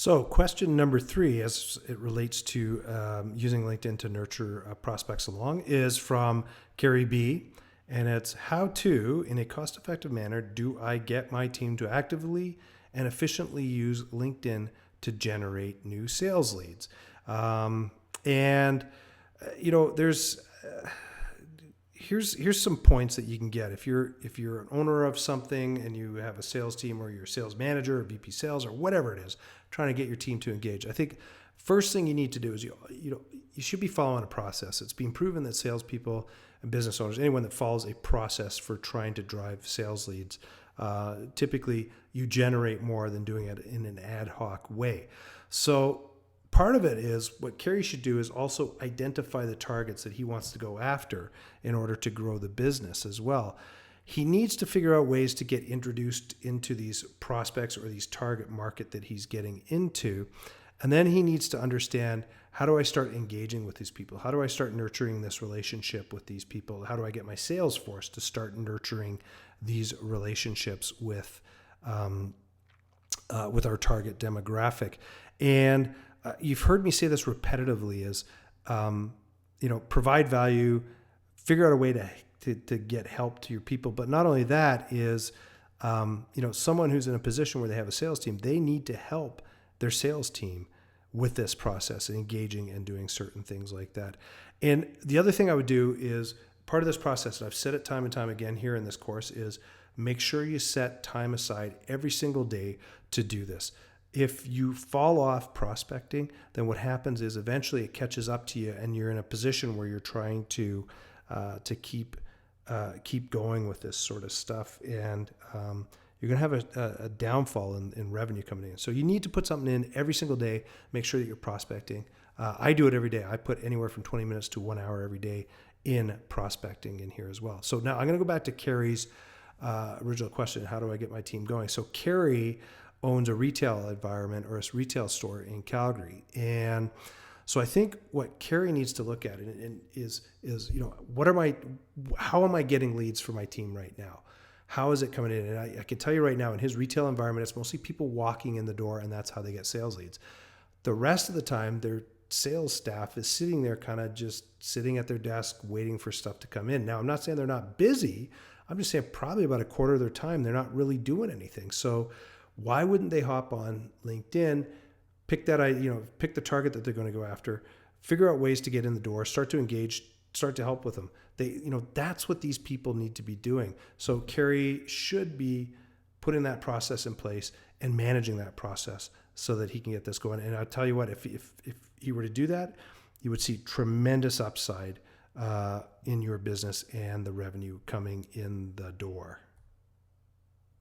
So, question number 3, as it relates to using LinkedIn to nurture prospects along, is from Carrie B. And it's how to, in a cost effective manner, do I get my team to actively and efficiently use LinkedIn to generate new sales leads? There's here's some points that you can get if you're an owner of something and you have a sales team, or you're a sales manager or VP sales or whatever it is, trying to get your team to engage. I think first thing you need to do is you should be following a process. It's been proven that salespeople and business owners, anyone that follows a process for trying to drive sales leads, typically you generate more than doing it in an ad hoc way. So part of it is what Kerry should do is also identify the targets that he wants to go after in order to grow the business as well. He needs to figure out ways to get introduced into these prospects or these target market that he's getting into. And then he needs to understand, how do I start engaging with these people? How do I start nurturing this relationship with these people? How do I get my sales force to start nurturing these relationships with our target demographic? And you've heard me say this repetitively: is provide value, figure out a way to get help to your people. But not only that is, someone who's in a position where they have a sales team, they need to help their sales team with this process and engaging and doing certain things like that. And the other thing I would do is, part of this process, and I've said it time and time again here in this course, is make sure you set time aside every single day to do this. If you fall off prospecting, then what happens is eventually it catches up to you, and you're in a position where you're trying to keep going with this sort of stuff, and you're going to have a downfall in revenue coming in. So you need to put something in every single day. Make sure that you're prospecting. I do it every day. I put anywhere from 20 minutes to 1 hour every day in prospecting in here as well. So now I'm going to go back to Carrie's original question: how do I get my team going? So Carrie owns a retail environment, or a retail store in Calgary. And so I think what Carrie needs to look at is how am I getting leads for my team right now? How is it coming in? And I can tell you right now, in his retail environment, it's mostly people walking in the door, and that's how they get sales leads. The rest of the time, their sales staff is sitting there, kind of just sitting at their desk, waiting for stuff to come in. Now, I'm not saying they're not busy. I'm just saying probably about a quarter of their time, they're not really doing anything. So why wouldn't they hop on LinkedIn, pick the target that they're going to go after, figure out ways to get in the door, start to engage, start to help with them. That's what these people need to be doing. So Carrie should be putting that process in place and managing that process so that he can get this going. And I'll tell you what, if he were to do that, you would see tremendous upside in your business and the revenue coming in the door.